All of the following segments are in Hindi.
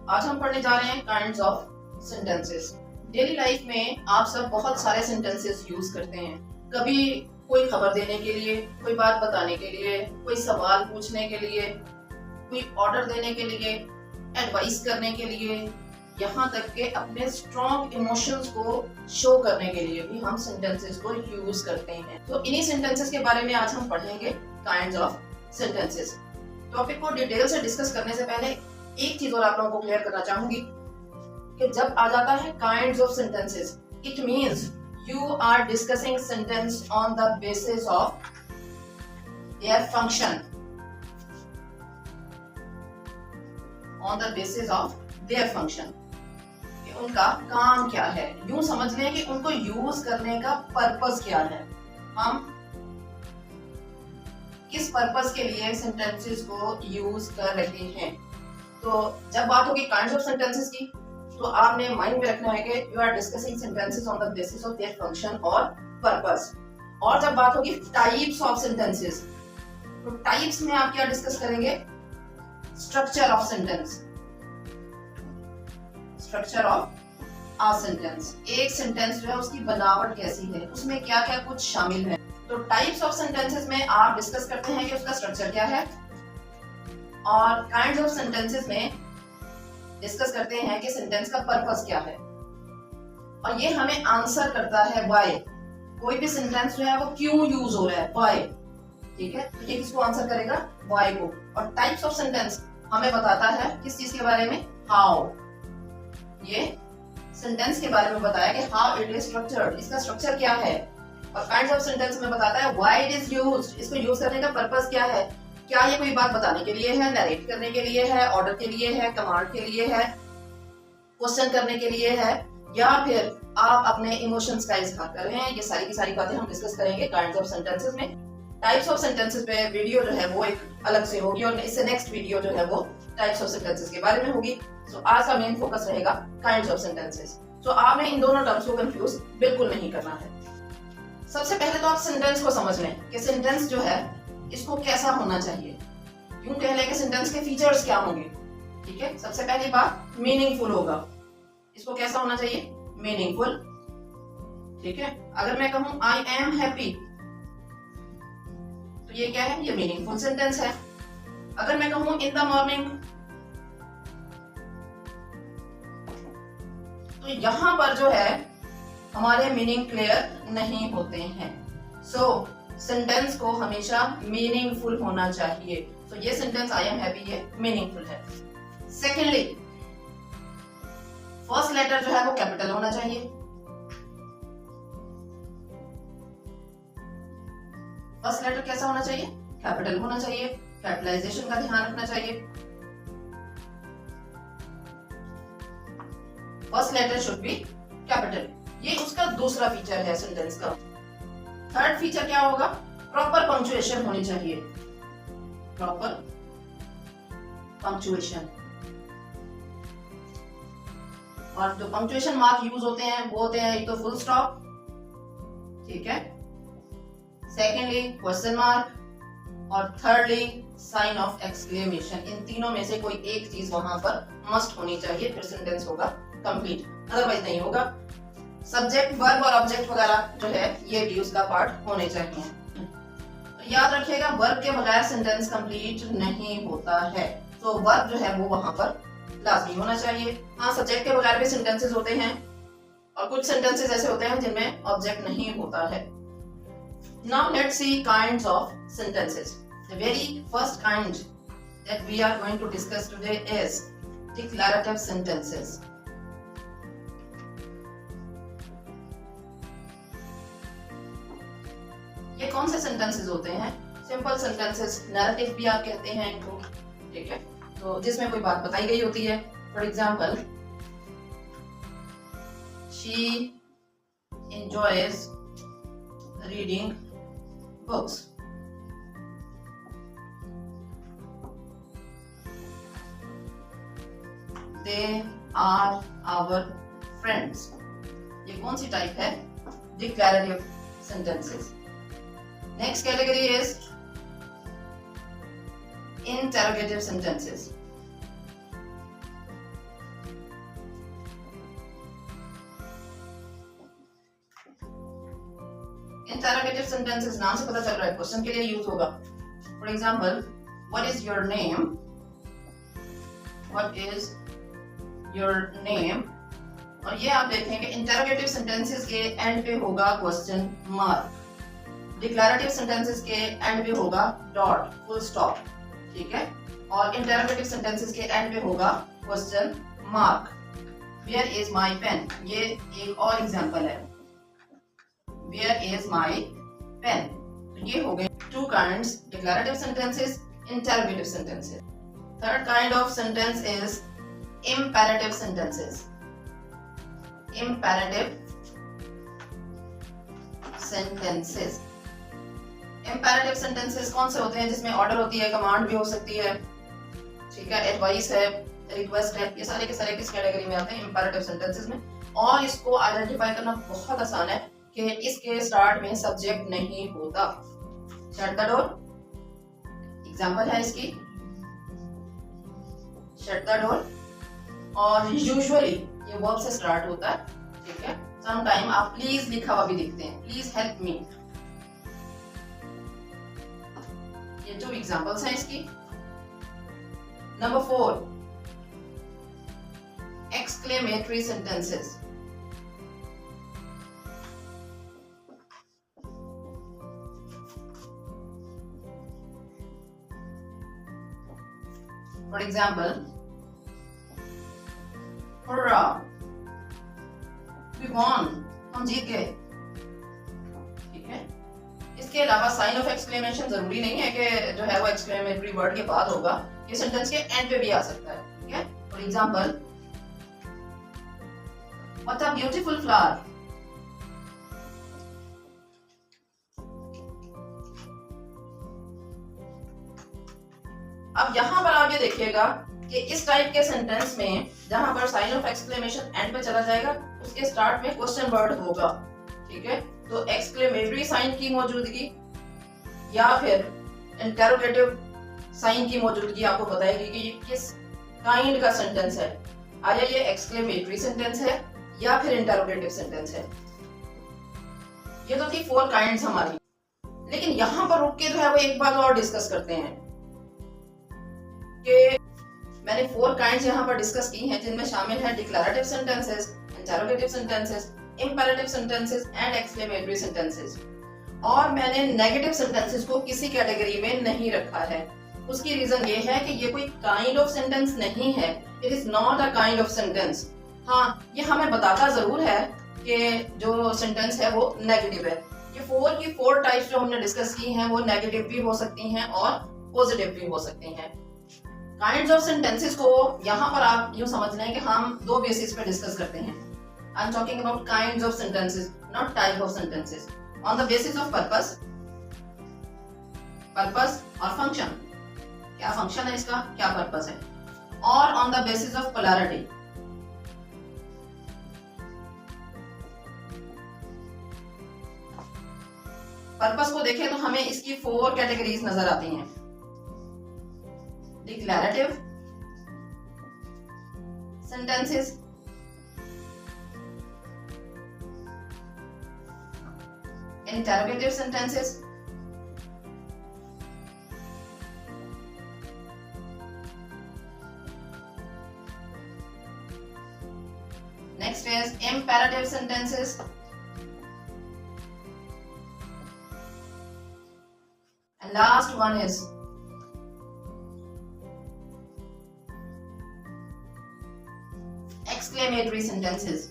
आज हम पढ़ने जा रहे हैं kinds of sentences. Daily life में आप सब बहुत सारे सेंटेंसेस यूज करते हैं। कभी कोई खबर देने के लिए, कोई बात बताने के लिए, कोई सवाल पूछने के लिए, कोई ऑर्डर देने के लिए, एडवाइस करने के लिए, यहाँ तक के अपने स्ट्रॉन्ग इमोशंस को शो करने के लिए भी हम सेंटेंसेस को यूज करते हैं। तो इन्हीं सेंटेंसेस के बारे में आज हम पढ़ेंगे, काइंड्स ऑफ सेंटेंसेस। टॉपिक को डिटेल से डिस्कस करने से पहले एक चीज और आप लोगों को क्लियर करना चाहूंगी कि जब आ जाता है kinds of sentences, it means you are discussing sentence on the basis of their function, on the basis of their function. उनका काम क्या है, यूं समझ लें कि उनको यूज करने का पर्पस क्या है, हम किस पर्पस के लिए सेंटेंसेस को यूज कर रहे हैं। तो जब बात होगी काइंड्स ऑफ सेंटेंसेस की, तो आपने माइंड में रखना है कि you are discussing sentences on the basis of their function और पर्पस। और जब बात होगी टाइप्स ऑफ सेंटेंसेस, तो टाइप्स में आप क्या डिस्कस करेंगे, structure of sentence, structure of a sentence. एक सेंटेंस जो है उसकी बनावट कैसी है, उसमें क्या क्या कुछ शामिल है। तो टाइप्स ऑफ सेंटेंसेस में आप डिस्कस करते हैं कि उसका स्ट्रक्चर क्या है, और काइंड्स ऑफ सेंटेंसेस में डिस्कस करते हैं कि सेंटेंस का पर्पस क्या है। और ये हमें आंसर करता है व्हाई, कोई भी सेंटेंस जो है वो क्यों यूज हो रहा है, व्हाई। ठीक है, तो ये किसको आंसर करेगा, व्हाई को। और टाइप्स ऑफ सेंटेंस हमें बताता है किस चीज के बारे में, हाउ। ये सेंटेंस के बारे में बताया कि हाउ इट इज स्ट्रक्चर्ड, इसका स्ट्रक्चर क्या है। और काइंड्स ऑफ सेंटेंस में बताता है व्हाई इट इज यूज्ड, इसको यूज करने का पर्पस क्या है। क्या ये कोई बात बताने के लिए है, नरेट करने के लिए है, ऑर्डर के लिए है, कमांड के लिए है, क्वेश्चन करने के लिए है, या फिर आप अपने इमोशंस का इजहार कर रहे हैं। ये सारी की सारी बातें हम डिस्कस करेंगे काइंड्स ऑफ सेंटेंसेस में। टाइप्स ऑफ सेंटेंसेस पे वीडियो जो है वो एक अलग से होगी, और इससे नेक्स्ट वीडियो जो है वो टाइप्स ऑफ सेंटेंसेस के बारे में होगी। तो आज का मेन फोकस रहेगा काइंड्स ऑफ सेंटेंसेस। तो आपने इन दोनों टर्म्स को कंफ्यूज बिल्कुल नहीं करना है। सबसे पहले तो आप सेंटेंस को समझ लें कि सेंटेंस जो है इसको कैसा होना चाहिए। यूं कह लें कि सेंटेंस के फीचर्स क्या होंगे। ठीक है, सबसे पहली बात मीनिंगफुल होगा। इसको कैसा होना चाहिए, मीनिंगफुल। ठीक है, अगर मैं कहूं आई एम हैप्पी, तो ये क्या है, ये मीनिंगफुल सेंटेंस है। अगर मैं कहूं इन द मॉर्निंग, तो यहां पर जो है हमारे मीनिंग क्लियर नहीं होते हैं। सो सेंटेंस को हमेशा मीनिंगफुल होना चाहिए। तो ये सेंटेंस आई एम हैप्पी, ये मीनिंगफुल है। सेकेंडली, फर्स्ट लेटर जो है वो कैपिटल होना चाहिए। फर्स्ट लेटर कैसा होना चाहिए, कैपिटल होना चाहिए। कैपिटलाइजेशन का ध्यान रखना चाहिए। First letter should be capital. ये उसका दूसरा फीचर है सेंटेंस का। थर्ड फीचर क्या होगा, प्रॉपर पंक्चुएशन होनी चाहिए। प्रॉपर पंक्चुएशन, और जो पंक्चुएशन मार्क यूज होते हैं वो होते हैं एक तो फुल स्टॉप, ठीक है, सेकेंडली क्वेश्चन मार्क, और थर्डली साइन ऑफ एक्सक्लेमेशन। इन तीनों में से कोई एक चीज वहां पर मस्ट होनी चाहिए, फिर सेंटेंस होगा कंप्लीट, अदरवाइज नहीं होगा। सब्जेक्ट, वर्ब और ऑब्जेक्ट वगैरह जो है ये भी उसका पार्ट होने चाहिए। तो याद रखिएगा, वर्ब के बगैर सेंटेंस कंप्लीट नहीं होता है। तो वर्ब जो है वो वहां पर लाजमी होना चाहिए। हाँ, सब्जेक्ट के बगैर भी सेंटेंसेस होते हैं, और कुछ सेंटेंसेस ऐसे होते हैं जिनमें ऑब्जेक्ट नहीं होता है। Now let's see kinds of sentences. The very first kind that we are going to discuss today is declarative sentences. ये कौन से सेंटेंसेस होते हैं, सिंपल सेंटेंसेस, नैरेटिव भी आप कहते हैं इनको। ठीक है, तो जिसमें कोई बात बताई गई होती है। For example, she enjoys reading books. They are our friends. ये कौन सी टाइप है, declarative sentences. Next category is interrogative sentences. Interrogative sentences नाम से पता चल रहा है क्वेश्चन के लिए यूज होगा। For example, what is your name, what is your name, और ये आप देखें कि इंटरोगेटिव सेंटेंसेस के एंड पे होगा क्वेश्चन मार्क, डिक्लेरेटिव सेंटेंसेस के एंड पे होगा डॉट, फुल स्टॉप, ठीक है, और इंटरोगेटिव सेंटेंसेस के एंड पे होगा question mark. Where is my pen, ये एक और एग्जांपल है, वेयर इज माई पेन। तो ये हो गए two kinds, declarative sentences, interrogative sentences. Third kind of sentence is imperative sentences. Imperative sentences. Imperative sentences कौन से होते हैं? जिसमें ऑर्डर होती है, कमांड भी हो सकती है, ठीक है, एडवाइस है, रिक्वेस्ट है, ये सारे के सारे किस कैटेगरी में आते हैं? imperative sentences में। और इसको आइडेंटिफाई करना बहुत आसान है कि इसके स्टार्ट में सब्जेक्ट नहीं होता। शट द डोर एग्जांपल है इसकी, शट द डोर, और यूजुअली ये वर्ब से स्टार्ट होता है, ठीक है। समटाइम आप प्लीज लिखा हुआ भी देखते हैं, प्लीज हेल्प मी। ये 2 एग्जांपल्स हैं इसकी। Number 4, exclamatory sentences. For example, Hurrah! We won! हम जीत गए, ठीक है। इसके अलावा साइन ऑफ एक्सक्लेमेशन जरूरी नहीं है कि जो है वो एक्सक्लेमेटरी वर्ड के बाद होगा, ये सेंटेंस के एंड पे भी आ सकता है, ठीक है। For example, what a beautiful flower. अब यहां पर आप ये देखिएगा कि इस टाइप के सेंटेंस में जहां पर साइन ऑफ एक्सक्लेमेशन एंड पे चला जाएगा, उसके स्टार्ट में क्वेश्चन वर्ड होगा, ठीक है। तो एक्सक्लेमेटरी साइन की मौजूदगी या फिर इंटरोगेटिव साइन की मौजूदगी आपको बताएगी कि ये किस काइंड का सेंटेंस है, आया ये एक्सक्लेमेटरी सेंटेंस है या फिर इंटरोगेटिव सेंटेंस है। ये तो थी 4 काइंड्स हमारी, लेकिन यहां पर रुक के जो है वो एक बात और डिस्कस करते हैं कि मैंने 4 काइंड्स यहाँ पर डिस्कस की हैं, जिनमें शामिल है declarative sentences, interrogative sentences, imperative sentences and exclamatory sentences. और मैंने नेगेटिव सेंटेंसेस को किसी कैटेगरी में नहीं रखा है। उसकी रीजन ये है कि ये कोई काइंड ऑफ सेंटेंस नहीं है, it is not a kind of sentence. हाँ, ये हमें बताता जरूर है कि जो सेंटेंस है वो नेगेटिव है। ये 4 की 4 टाइप्स जो हमने डिस्कस की हैं वो नेगेटिव भी हो सकती हैं और पॉजिटिव भी हो सकती हैं। काइंड्स ऑफ सेंटेंसेस को यहाँ पर आप यूँ समझ लें कि हम 2 बेसिस पे डिस्कस करते हैं। I am talking about kinds of sentences, not type of sentences. On the basis of purpose, purpose और फंक्शन, क्या फंक्शन है इसका, क्या पर्पस है, और on the basis of polarity. Purpose को देखें तो हमें इसकी 4 कैटेगरीज नजर आती हैं। Declarative sentences, interrogative sentences, next is imperative sentences, and last one is exclamatory sentences.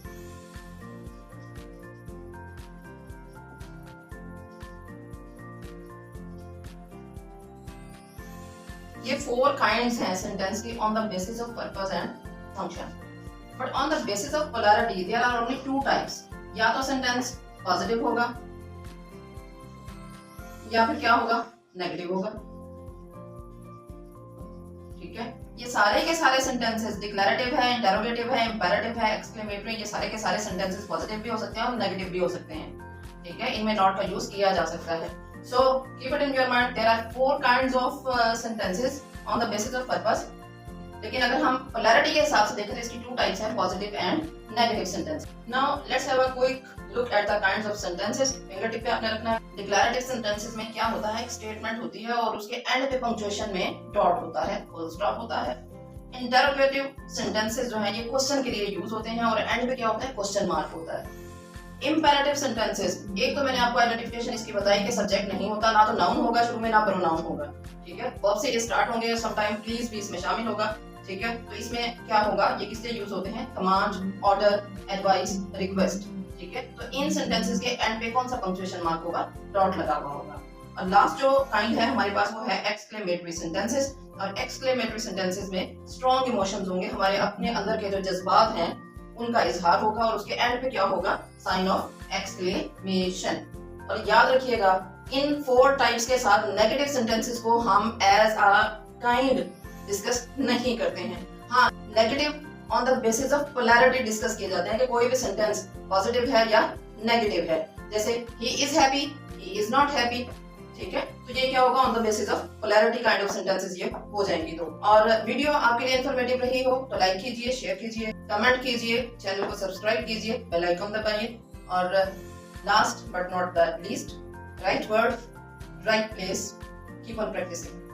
ये 4 काइंड्स हैं सेंटेंस की on the basis of purpose and function. But on the basis of polarity there are only 2 types. या तो सेंटेंस पॉजिटिव होगा या फिर क्या होगा, नेगेटिव होगा, ठीक है। ये सारे के सारे सेंटेंसेस डिक्लेरेटिव है, इंटरोगेटिव है, इंपेरेटिव है, एक्सक्लेमेटरी, ये सारे के सारे सेंटेंसेस पॉजिटिव भी हो सकते हैं और नेगेटिव भी हो सकते हैं, ठीक है। इनमें नॉट का यूज किया जा सकता है। So keep it in your mind, there are 4 kinds of sentences on the basis of purpose: लेकिन अगर हम पोलैरिटी के हिसाब से देखें तो इसकी टू टाइप्स हैं, positive and negative sentence. Now let's have a quick look at the kinds of sentences. Finger tip पे आपने रखना है। डिक्लरेटिव सेंटेंसेस में क्या होता है, एक स्टेटमेंट होती है और उसके एंड पे पंक्चुएशन में डॉट होता है, फुल स्टॉप होता है। इंटरोगेटिव सेंटेंसेस जो है ये क्वेश्चन के लिए यूज होते हैं और एंड पे क्या होता है, क्वेश्चन मार्क होता है। इंपेरेटिव सेंटेंसेस, एक तो मैंने आपको आइडेंटिफिकेशन इसकी बताई कि सब्जेक्ट नहीं होता, ना तो नाउन होगा शुरू में, ना प्रोनाउन होगा, ठीक है। वर्ब से ये स्टार्ट होंगे, समटाइम प्लीज भी इसमें शामिल होगा, ठीक है। तो इसमें क्या होगा, ये किस लिए यूज होते हैं, कमांड, ऑर्डर, एडवाइस, रिक्वेस्ट, ठीक है। तो इन सेंटेंसेस के एंड पे कौन सा पंक्चुएशन मार्क होगा, डॉट लगा हुआ होगा। और लास्ट जो काइंड है हमारे पास वो है एक्सक्लेमेटरी सेंटेंसेस। और एक्सक्लेमेटरी सेंटेंसेस में स्ट्रॉन्ग इमोशंस होंगे, हमारे अपने अंदर के जो जज्बात हैं उनका इजहार होगा और उसके एंड पे क्या होगा, साइन ऑफ एक्सक्लेमेशन। और याद रखिएगा इन 4 टाइप्स के साथ नेगेटिव सेंटेंसेस को हम एज अ काइंड डिस्कस नहीं करते हैं। हाँ, negative on the basis of polarity discuss किए जाते हैं कि कोई भी सेंटेंस पॉजिटिव है या नेगेटिव है, जैसे he is happy, he is not happy, ठीक है। तो ये क्या होगा, on the basis of polarity kind of sentences ये हो जाएंगी। तो और वीडियो आपके लिए इंफॉर्मेटिव रही हो तो लाइक कीजिए, शेयर कीजिए, कमेंट कीजिए, चैनल को सब्सक्राइब कीजिए, बेल आइकन दबाइए। और last but not the least, right word, right place, keep on practising.